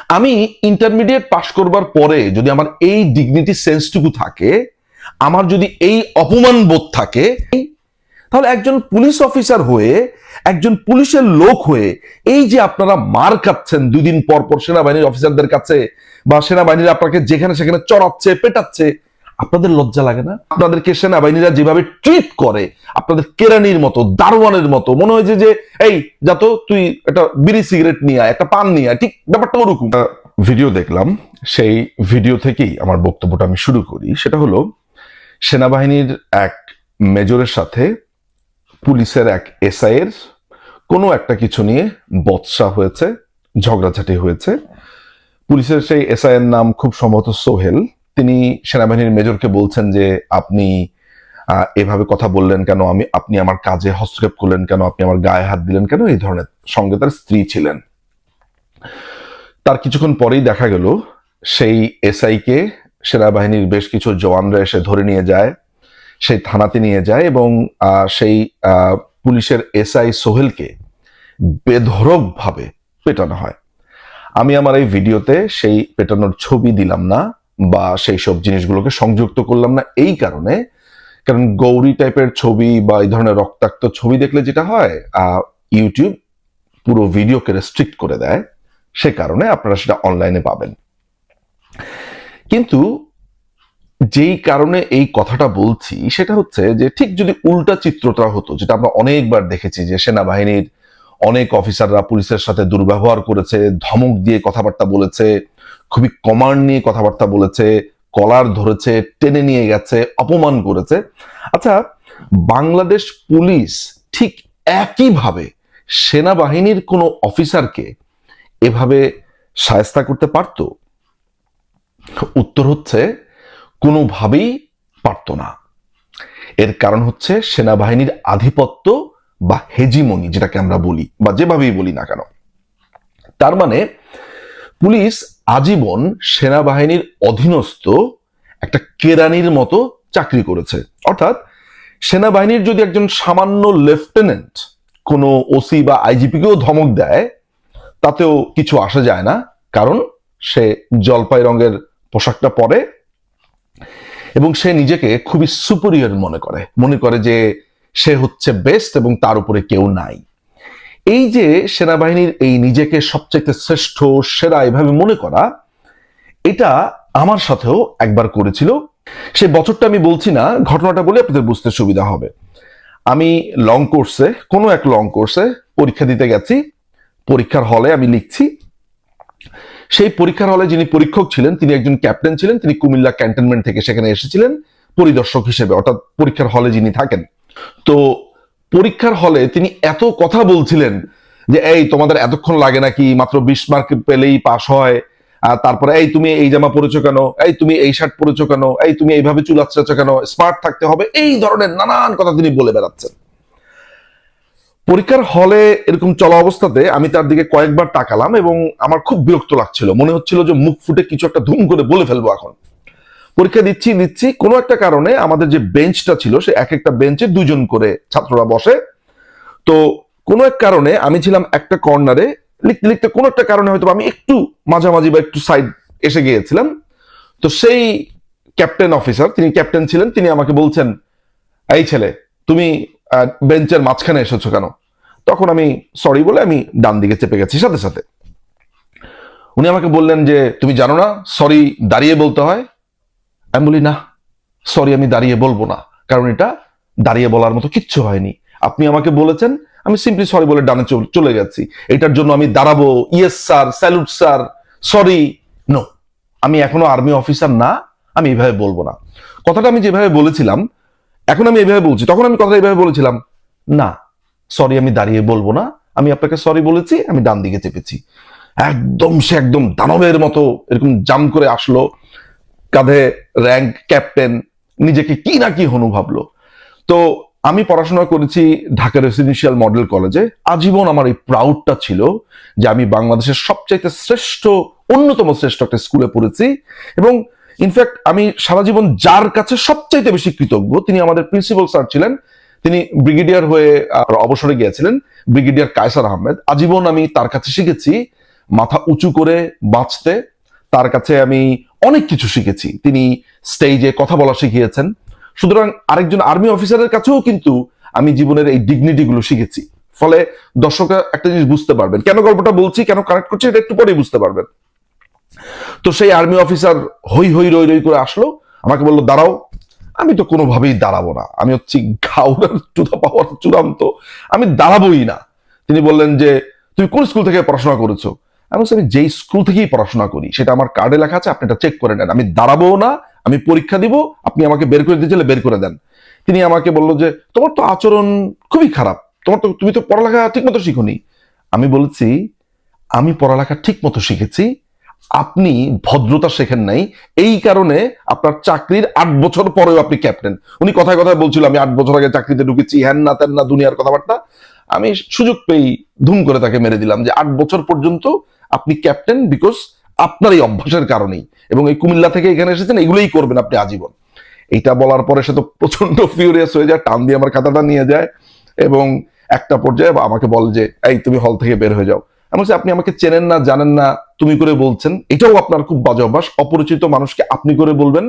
আমি ইন্টারমিডিয়েট পাশ করবার পরে যদি আমার এই ডিগনিটি সেন্সটুকু থাকে, আমার যদি এই অপমান বোধ থাকে, তাহলে একজন পুলিশ অফিসার হয়ে, একজন পুলিশের লোক হয়ে এই যে আপনারা মার খাচ্ছেন দুদিন পর পর সেনাবাহিনীর অফিসারদের কাছে, বা সেনাবাহিনীরা আপনাকে যেখানে সেখানে চড়াচ্ছে পেটাচ্ছে, আপনাদের লজ্জা লাগে না? আপনাদেরকে সেনাবাহিনীরা যেভাবে ট্রিট করে, আপনাদের কেরানির মতো, দারোয়ানের মতো, মনে হয় যে এই যা তো তুই একটা বিড়ি সিগারেট নিয়ে আয়, একটা পান নিয়ে আয়, ঠিক ব্যাপারটা ওরকম। ভিডিও দেখলাম, সেই ভিডিও থেকেই আমার বক্তব্যটা আমি শুরু করি। সেটা হলো, সেনাবাহিনীর এক মেজরের সাথে পুলিশের এক এসআই এর কোনো একটা কিছু নিয়ে বচসা হয়েছে, ঝগড়াঝাটি হয়েছে। পুলিশের সেই এসআই এর নাম খুব সম্ভবত সোহেল। তিনি সেনাবাহিনীর মেজরকে বলছেন যে আপনি এভাবে কথা বললেন কেন, আপনি আমার কাজে হস্তক্ষেপ করলেন কেন, আপনি আমার গায়ে হাত দিলেন কেন, এই ধরনের। সঙ্গে তার স্ত্রী ছিলেন। তার কিছুক্ষণ পরেই দেখা গেল সেই এসআই কে সেনাবাহিনীর বেশ কিছু জওয়ানরা এসে ধরে নিয়ে যায়, সেই থানাতে নিয়ে যায়, এবং সেই পুলিশের এসআই সোহেলকে বেধড়ক ভাবে পেটানো হয়। আমি আমার এই ভিডিওতে সেই পেটানোর ছবি দিলাম না বা সেই সব জিনিসগুলোকে সংযুক্ত করলাম না, এই কারণে, কারণ গৌরী টাইপের ছবি বা এই ধরনের রক্তাক্ত ছবি দেখলে যেটা হয়, ইউটিউব পুরো ভিডিওকে রেস্ট্রিক্ট করে দেয়। সে কারণে আপনারা সেটা অনলাইনে পাবেন। কিন্তু যেই কারণে এই কথাটা বলছি সেটা হচ্ছে যে, ঠিক যদি উল্টা চিত্রটা হতো, যেটা আমরা অনেকবার দেখেছি, যে সেনাবাহিনীর অনেক অফিসাররা পুলিশের সাথে দুর্ব্যবহার করেছে, ধমক দিয়ে কথাবার্তা বলেছে, খুবই কমান্ড নিয়ে কথাবার্তা বলেছে, কলার ধরেছে, টেনে নিয়ে গেছে, অপমান করেছে। আচ্ছা, বাংলাদেশ পুলিশ ঠিক একইভাবে সেনাবাহিনীর কোনো অফিসারকে এভাবে শায়েস্তা করতে পারত? উত্তর হচ্ছে, কোনোভাবেই পারত না। এর কারণ হচ্ছে সেনাবাহিনীর আধিপত্য বা হেজিমনি, যেটাকে আমরা বলি বা যেভাবেই বলি না কেন। তার মানে পুলিশ আজীবন সেনাবাহিনীর অধীনস্থ একটা কেরানির মতো চাকরি করেছে। অর্থাৎ সেনাবাহিনীর যদি একজন সামান্য লেফটেন্যান্ট কোনো ওসি বা আইজিপিকেও ধমক দেয়, তাতেও কিছু আসে যায় না, কারণ সে জলপাই রঙের পোশাকটা পরে এবং সে নিজেকে খুবই সুপিরিয়র মনে করে যে সে হচ্ছে বেস্ট এবং তার উপরে কেউ নাই। এই যে সেনাবাহিনীর এই নিজেকে সবচেয়ে শ্রেষ্ঠ, সেরা এভাবে মনে করা, এটা আমার সাথেও একবার করেছিল। সে বছরটা আমি বলছি না, ঘটনাটা বলে আপনাদের বুঝতে সুবিধা হবে। আমি কোনো এক লং কোর্সে পরীক্ষা দিতে গেছি। পরীক্ষার হলে আমি লিখছি। সেই পরীক্ষার হলে যিনি পরীক্ষক ছিলেন তিনি একজন ক্যাপ্টেন ছিলেন। তিনি কুমিল্লা ক্যান্টনমেন্ট থেকে সেখানে এসেছিলেন পরিদর্শক হিসেবে, অর্থাৎ পরীক্ষার হলে যিনি থাকেন। তো পরীক্ষার হলে তিনি এত কথা বলছিলেন যে, এই তোমাদের এতক্ষণ লাগে নাকি, মাত্র 20 মার্ক পেলেই পাস হয়, তারপরে এই তুমি এই জামা পরেছো কেন, এই তুমি এই শার্ট পরেছো কেন, এই তুমি এইভাবে চুল আঁচড়াচ্ছ কেন, স্মার্ট থাকতে হবে, এই ধরনের নানান কথা তিনি বলে বেড়াচ্ছেন। পরীক্ষার হলে এরকম চলা অবস্থাতে আমি তার দিকে কয়েকবার তাকালাম এবং আমার খুব বিরক্ত লাগছিল। মনে হচ্ছিল যে মুখ ফুটে কিছু একটা ধুম করে বলে ফেলবো এখন। পরীক্ষা দিচ্ছি কোনো একটা কারণে আমাদের যে বেঞ্চটা ছিল, সে এক একটা বেঞ্চে 2 জন করে ছাত্ররা বসে। তো কোনো এক কারণে আমি ছিলাম একটা কর্নারে, লিখতে লিখতে কোনো একটা কারণে হয়তো আমি একটু মাঝামাঝি বা একটু সাইড এসে গিয়েছিলাম। তো সেই ক্যাপ্টেন অফিসার, তিনি ক্যাপ্টেন ছিলেন, তিনি আমাকে বলছেন, এই ছেলে তুমি বেঞ্চের মাঝখানে এসেছো কেন? তখন আমি সরি বলে আমি ডান দিকে চেপে গেছি সাথে সাথে। উনি আমাকে বললেন যে, তুমি জানো না সরি দাঁড়িয়ে বলতে হয়? আমি বলি, না, সরি আমি দাঁড়িয়ে বলবো না, কারণ এটা দাঁড়িয়ে বলার মতো কিচ্ছু হয়নি। আপনি আমাকে বলেছেন, আমি সিম্পলি সরি বলে ডানে চলে গেছি। এটার জন্য আমি দাঁড়াবো, yes sir, salute sir, sorry, no, আমি এখনো আর্মি অফিসার না, আমি এইভাবে বলবো না। কথাটা আমি যেভাবে বলেছিলাম এখন আমি এইভাবে বলছি, তখন আমি কথা এইভাবে বলেছিলাম, না সরি আমি দাঁড়িয়ে বলবো না, আমি আপনাকে সরি বলেছি, আমি ডান দিকে চেপেছি। সে একদম দানবের মতো এরকম জাম করে আসলো, কাঁধে র্যাঙ্ক, ক্যাপ্টেন, নিজেকে কি না কি হনু ভাবলো। তো আমি পড়াশোনা করেছি ঢাকা রেসিডেন্সিয়াল মডেল কলেজে। আজীবন আমার এই প্রাউডটা ছিল যে আমি বাংলাদেশের সবচাইতে অন্যতম শ্রেষ্ঠ একটা স্কুলে পড়েছি। এবং ইনফ্যাক্ট আমি সারা জীবন যার কাছে সবচাইতে বেশি কৃতজ্ঞ, তিনি আমাদের প্রিন্সিপাল স্যার ছিলেন। তিনি ব্রিগেডিয়ার হয়ে অবসরে গিয়েছিলেন, ব্রিগেডিয়ার কায়সার আহমেদ। আজীবন আমি তার কাছে শিখেছি মাথা উঁচু করে বাঁচতে। তার কাছে আমি অনেক কিছু শিখেছি। তিনি স্টেজে কথা বলা শিখিয়েছেন। সুতরাং আরেকজন আর্মি অফিসারের কাছেও কিন্তু আমি জীবনের এই ডিগনিটি গুলো শিখেছি। ফলে দর্শকরা একটা জিনিস বুঝতে পারবেন, কেন গল্পটা বলছি, কেন কানেক্ট করছি, এটা একটু পরেই বুঝতে পারবেন। তো সেই আর্মি অফিসার হই হই রই রই করে আসলো, আমাকে বললো দাঁড়াও। আমি তো কোনোভাবেই দাঁড়াবো না, আমি হচ্ছি ঘাউড়ার চূড়া পাওয়ার চূড়ান্ত, আমি দাঁড়াবোই না। তিনি বললেন যে তুমি কোন স্কুল থেকে পড়াশোনা করেছো? আমি বলছি আমি যেই স্কুল থেকেই পড়াশোনা করি, সেটা আমার কার্ডে লেখা আছে, আপনি এটা চেক করে নেন। আমি দাঁড়াবো না, আমি পরীক্ষা দিব, আপনি আমাকে বের করে দিতে চাইলে বের করে দেন। তিনি আমাকে বললো যে তোমার তো আচরণ খুবই খারাপ, তুমি তো পড়ালেখা ঠিক মতো শিখোনি। আমি বলছি আমি পড়ালেখা ঠিক মতো শিখেছি, আপনি ভদ্রতা শেখেন নাই, এই কারণে আপনার চাকরির 8 বছর পরেও আপনি ক্যাপ্টেন। উনি কথায় কথায় বলছিল আমি 8 বছর আগে চাকরিতে ঢুকেছি, হ্যান না তেন না দুনিয়ার কথাবার্তা। আমি সুযোগ পেয়েই ধুম করে তাকে মেরে দিলাম যে 8 বছর পর্যন্ত আপনি ক্যাপ্টেন, বিকজ আপনার এই অভ্যাসের কারণেই, এবং এই কুমিল্লা থেকে এখানে এসেছেন, এগুলোই করবেন আপনি আজীবন। এইটা বলার পরে সে তো প্রচন্ড ফিউরিয়াস হয়ে যায়, টান দিয়ে আমার খাতাটা নিয়ে যায় এবং একটা পর্যায়ে আমাকে বলে যে এই তুমি হল থেকে বের হয়ে যাও। আমি বলছি আপনি আমাকে চেনেন না, জানেন না, তুমি করে বলছেন, এটাও আপনার খুব বাজে অভ্যাস। অপরিচিত মানুষকে আপনি করে বলবেন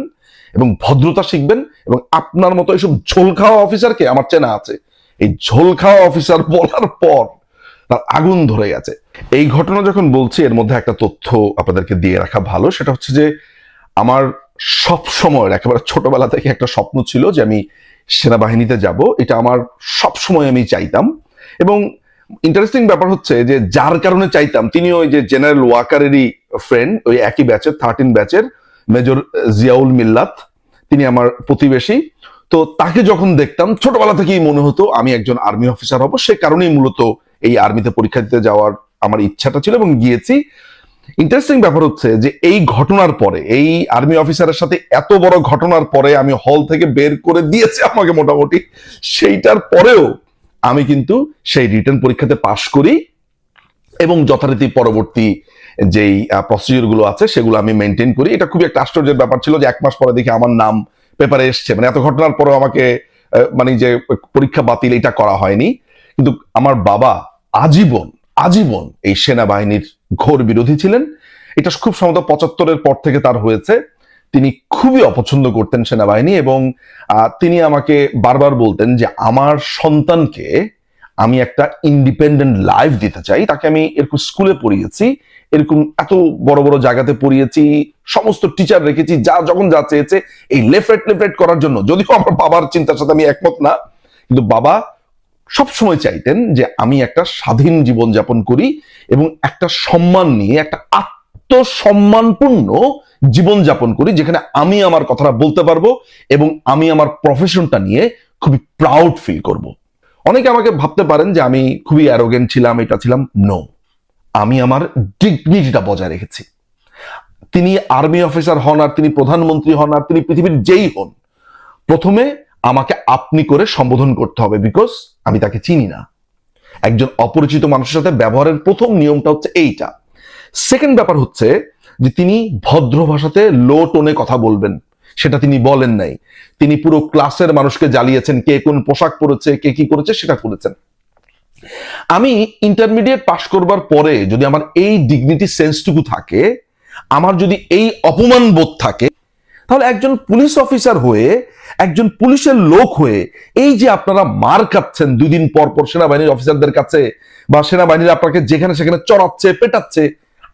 এবং ভদ্রতা শিখবেন, এবং আপনার মতো এইসব ঝোল খাওয়া অফিসারকে আমার চেনা আছে। এই ঝোল খাওয়া অফিসার বলার পর তার আগুন ধরে গেছে। এই ঘটনা যখন বলছি, এর মধ্যে একটা তথ্য আপনাদেরকে দিয়ে রাখা ভালো, সেটা হচ্ছে যে আমার সব সময় একেবারে ছোটবেলা থেকে একটা স্বপ্ন ছিল যে আমি সেনাবাহিনীতে যাব। এটা আমার সব সময় আমি চাইতাম। এবং ইন্টারেস্টিং ব্যাপার হচ্ছে যে যার কারণে চাইতাম, তিনি ওই যে জেনারেল ওয়াকারেরই ফ্রেন্ড, ওই একই ব্যাচের 13 ব্যাচের মেজর জিয়াউল মিল্লাত, তিনি আমার প্রতিবেশী। তো তাকে যখন দেখতাম ছোটবেলা থেকেই মনে হতো আমি একজন আর্মি অফিসার হব। সে কারণেই মূলত এই আর্মিতে পরীক্ষা দিতে যাওয়ার আমার ইচ্ছাটা ছিল এবং গিয়েছি। ইন্টারেস্টিং ব্যাপার হচ্ছে যে এই ঘটনার পরে, এই আর্মি অফিসারের সাথে এত বড় ঘটনার পরে আমি হল থেকে বের করে দিয়েছে আমাকে মোটামুটি, সেইটার পরেও আমি কিন্তু সেই রিটেন পরীক্ষাতে পাশ করি এবং যথারীতি পরবর্তী যেই প্রসিডিউর গুলো আছে সেগুলো আমি মেনটেন করি। এটা খুবই একটা আশ্চর্যের ব্যাপার ছিল যে 1 মাস পরে দেখি আমার নাম পেপারে এসছে। মানে এত ঘটনার পরেও আমাকে মানে যে পরীক্ষা বাতিল এটা করা হয়নি। কিন্তু আমার বাবা আজীবন আজীবন এই সেনাবাহিনীর ঘোর বিরোধী ছিলেন। এটা খুব সম্ভবত 75-এর পর থেকে তার হয়েছে। তিনি খুবই অপছন্দ করতেন সেনাবাহিনী এবং তিনি আমাকে বারবার বলতেন যে আমার সন্তানকে আমি একটা ইন্ডিপেন্ডেন্ট লাইফ দিতে চাই। তাকে আমি এরকম স্কুলে পড়িয়েছি, এরকম এত বড় বড় জায়গাতে পড়িয়েছি, সমস্ত টিচার রেখেছি, যা যখন যা চেয়েছে এই লেফট রাইট করার জন্য। যদিও আমার বাবার চিন্তার সাথে আমি একমত না, কিন্তু বাবা সবসময় চাইতেন যে আমি একটা স্বাধীন জীবন যাপন করি এবং একটা সম্মান নিয়ে, একটা আত্মসম্মানপূর্ণ জীবন যাপন করি, যেখানে আমি আমার কথাটা বলতে পারবো এবং আমি আমার প্রফেশনটা নিয়ে খুবই প্রাউড ফিল করব। অনেকে আমাকে ভাবতে পারেন যে আমি খুবই অ্যারোগেন্ট ছিলাম, এটা ছিলাম। নো, আমি আমার ডিগনিটিটা বজায় রেখেছি। তিনি আর্মি অফিসার হন আর তিনি প্রধানমন্ত্রী হন আর তিনি পৃথিবীর যেই হন, প্রথমে আমাকে আপনি করে সম্বোধন করতে হবে, বিকজ আমি তাকে চিনি না। একজন অপরিচিত মানুষের সাথে ব্যবহারের প্রথম নিয়মটা হচ্ছে এইটা। সেকেন্ড ব্যাপার হচ্ছে যে তিনি ভদ্র ভাষাতে লো টোনে কথা বলবেন, সেটা তিনি বলেন নাই। তিনি পুরো ক্লাসের মানুষকে জ্বালিয়েছেন, কে কোন পোশাক পরেছে, কে কি করেছে সেটা করেছেন। আমি ইন্টারমিডিয়েট পাশ করবার পরে যদি আমার এই ডিগনিটি সেন্সটুকু থাকে, আমার যদি এই অপমান বোধ থাকে, তাহলে একজন পুলিশ অফিসার হয়ে, একজন পুলিশের লোক হয়ে এই যে আপনারা মার খাচ্ছেন 2 দিন পর পর সেনাবাহিনীর অফিসারদের কাছে, বা সেনাবাহিনীর আপনাকে যেখানে সেখানে চড়াচ্ছে পেটাচ্ছে,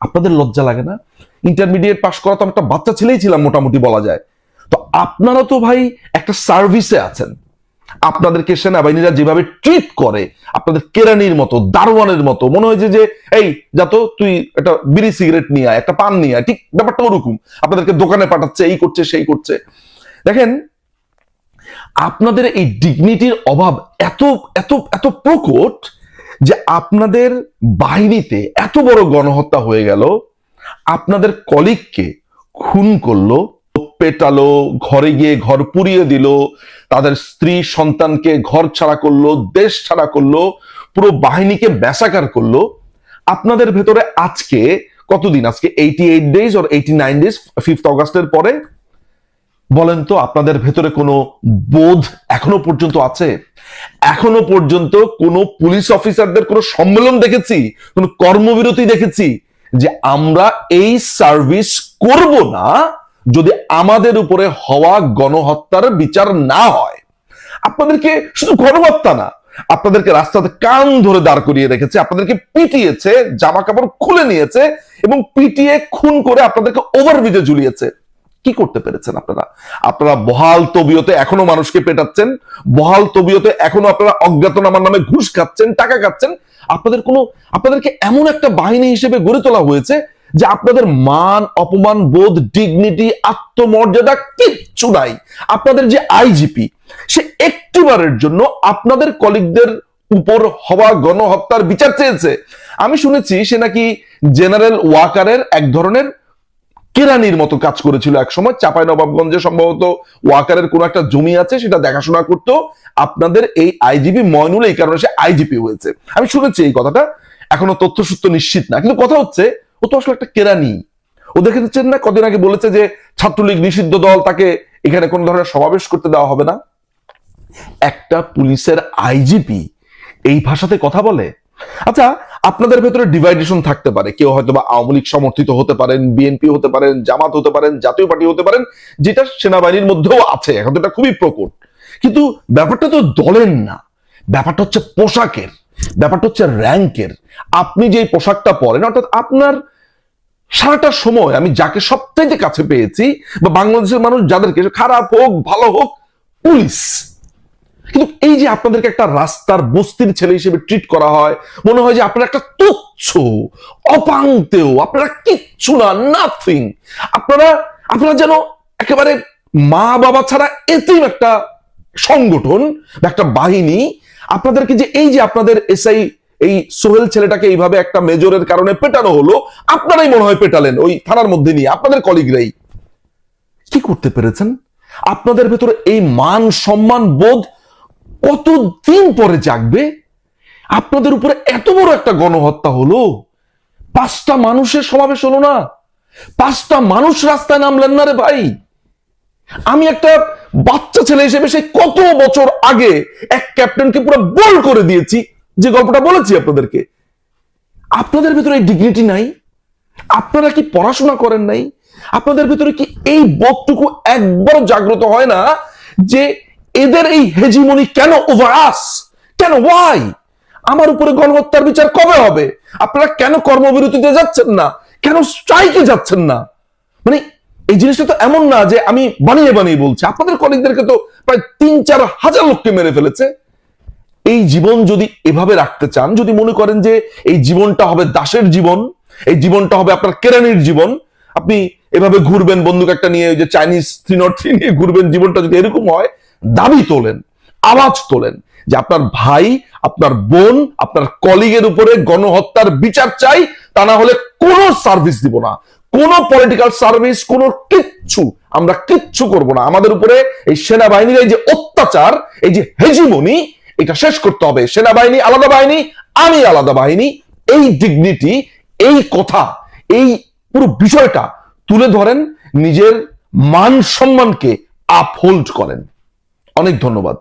আপনাদের লজ্জা লাগে না? ইন্টারমিডিয়েট পাশ করা তো একটা বাচ্চা ছেলেই ছিলাম মোটামুটি বলা যায়। তো আপনারা তো ভাই একটা সার্ভিসে আছেন, আপনাদেরকে সেনাবাহিনীরা যেভাবে ট্রিট করে, আপনাদের কেরানির মতো, দারোয়ানের মতো, মনে হয়েছে যে এই যা তো তুই একটা বিড়ি সিগারেট নিয়ে আয়, একটা পান নিয়ে আয়, ঠিক ব্যাপারটা ওরকম। আপনাদেরকে দোকানে পাঠাচ্ছে, এই করছে সেই করছে। দেখেন, আপনাদের এই ডিগনিটির অভাব এত এত এত প্রকট যে আপনাদের বাহিনীতে এত বড় গণহত্যা হয়ে গেল, আপনাদের কলিগকে খুন করলো, পেটালো, ঘরে গিয়ে ঘর পুড়িয়ে দিল, তাদের স্ত্রী সন্তানকে ঘর ছাড়া করলো, দেশ ছাড়া করলো, পুরো বাহিনীকে ব্যাসাকার করলো। আপনাদের ভেতরে আজকে কতদিন, আজকে 88 ডেজ অর 89 ডেজ 5th অগাস্টের পরে, বলেন তো আপনাদের ভেতরে কোনো বোধ এখনো পর্যন্ত আছে? এখনো পর্যন্ত কোনো পুলিশ অফিসারদের কোনো সম্মেলন দেখেছি, কোনো কর্মবিরতি দেখেছি যে আমরা এই সার্ভিস করব না যদি আমাদের উপরে হওয়া গণহত্যার বিচার না হয়। আপনাদেরকে শুধু গণহত্যা না, আপনাদেরকে রাস্তাতে কান ধরে দাঁড় করিয়ে রেখেছে, আপনাদেরকে পিটিয়েছে, জামা কাপড় খুলে নিয়েছে এবং পিটিয়ে খুন করে আপনাদেরকে ওভারব্রিজে ঝুলিয়েছে। কি করতে পেরেছেন আপনারা? আপনারা বহাল তবিয়তে এখনো মানুষকে পেটাচ্ছেন, বহাল তবিয়তে এখনো আপনারা অজ্ঞাতনামার নামে ঘুষ খাচ্ছেন, টাকা খাচ্ছেন। আপনাদেরকে এমন একটা বাহিনী হিসেবে গড়ে তোলা হয়েছে যে আপনাদের মান, অপমান বোধ, ডিগনিটি, আত্মমর্যাদা কিচ্ছু নাই। আপনাদের যে আইজিপি, সে একটিবারের জন্য আপনাদের কলিগদের উপর হওয়া গণহত্যার বিচার চেয়েছে। আমি শুনেছি সে নাকি জেনারেল ওয়াকারের এক ধরনের কেরানির মতো কাজ করেছিল একসময়। চাঁপাইনবাবগঞ্জে সম্ভবত ওয়াকারের কোন একটা জমি আছে, সেটা দেখাশোনা করতো আপনাদের এই আইজিপি ময়নুল, এই কারণে সে আইজিপি হয়েছে। আমি শুনেছি এই কথাটা, এখনো তথ্যসূত্র নিশ্চিত না, কিন্তু কথা হচ্ছে ও তো আসলে একটা কেরানি। ও দেখেছেন না কদিন আগে বলেছে যে ছাত্রলীগ নিষিদ্ধ দল, তাকে এখানে কোন ধরনের সমাবেশ করতে দেওয়া হবে না। একটা পুলিশের আইজিপি এই ভাষাতে কথা বলে? আচ্ছা, আপনাদের ভেতরে ডিভাইডেশন থাকতে পারে, কেউ হয়তো বা আওয়ামী লীগ সমর্থিত হতে পারেন, বিএনপি হতে পারেন, জামাত হতে পারেন, জাতীয় পার্টি হতে পারেন, যেটা সেনাবাহিনীর মধ্যেও আছে, এখন তো এটা খুবই প্রকট। কিন্তু ব্যাপারটা তো দলের না, ব্যাপারটা হচ্ছে পোশাকের, ব্যাপারটা হচ্ছে র্যাঙ্কের। আপনি যে পোশাকটা পরেন, অর্থাৎ আপনার সারাটা সময়, আমি যাকে সবথেকে কাছে পেয়েছি বা বাংলাদেশের মানুষ যাদেরকে, খারাপ হোক ভালো হোক, পুলিশ। কিন্তু এই যে আপনাদেরকে একটা রাস্তার বস্তির ছেলে হিসেবে ট্রিট করা হয়, মনে হয় যে আপনারা একটা তুচ্ছ, অপাংতেও, আপনারা কিচ্ছু না, নাথিং। আপনারা যেন একেবারে মা বাবা ছাড়া এতিম একটা সংগঠন বা একটা বাহিনী। আপনাদেরকে এই যে আপনাদের এসআই এই সোহেল ছেলেটাকে এইভাবে একটা মেজরের কারণে পেটানো হলো, আপনারাই মনে হয় পেটালেন ওই থানার মধ্যে নিয়ে, আপনাদের কলিগরাই। কি করতে পেরেছেন? আপনাদের ভেতরে এই মান সম্মান বোধ কতদিন পরে জাগবে? আপনাদের উপরে এত বড় একটা গণহত্যা হলো, 5টা মানুষের সমাবেশ হলো না, 5টা মানুষ রাস্তায় নামলেন না রে ভাই। আমি একটা বাচ্চা ছেলে হিসেবে সেই কত বছর আগে এক ক্যাপ্টেনকে পুরো বল করে দিয়েছি, যে গল্পটা বলেছি আপনাদেরকে। আপনাদের ভেতরে এই ডিগনিটি নাই? আপনারা কি পড়াশোনা করেন নাই? আপনাদের ভেতরে কি এই বোধটুকু একবার জাগ্রত হয় না যে এদের এই হেজিমনি কেন ওভার আস? কেন, ওয়াই? আমার উপরে গণহত্যার বিচার কবে হবে? আপনারা কেন কর্মবিরতিতে যাচ্ছেন না? কেন স্ট্রাইকে যাচ্ছেন না? মানে এই জিনিসটা তো এমন না যে আমি বানিয়ে বানিয়ে বলছি। আপনাদের কলিগদেরকে তো প্রায় 3-4 হাজার লোককে মেরে ফেলেছে। এই জীবন যদি এভাবে রাখতে চান, যদি মনে করেন যে এই জীবনটা হবে দাসের জীবন, এই জীবনটা হবে আপনার কেরানির জীবন, আপনি এভাবে ঘুরবেন বন্দুক একটা নিয়ে, ওই যে চাইনিজ 303 নিয়ে ঘুরবেন, জীবনটা যদি এরকম হয়, দাবি তোলেন, আওয়াজ তোলেন যে আপনার ভাই, আপনার বোন, আপনার কলিগের উপরে গণহত্যার বিচার চাই, তা না হলে কোনো সার্ভিস দিব না, কোনো পলিটিক্যাল সার্ভিস, কোনো কিচ্ছু আমরা কিচ্ছু করব না। আমাদের উপরে এই সেনাবাহিনীর এই যে অত্যাচার, এই যে হেজিমনি, এটা শেষ করতে হবে। সেনাবাহিনী আলাদা বাহিনী, আমি আলাদা বাহিনী। এই ডিগনিটি, এই কথা, এই পুরো বিষয়টা তুলে ধরেন, নিজের মান সম্মানকে আপহোল্ড করেন। অনেক ধন্যবাদ।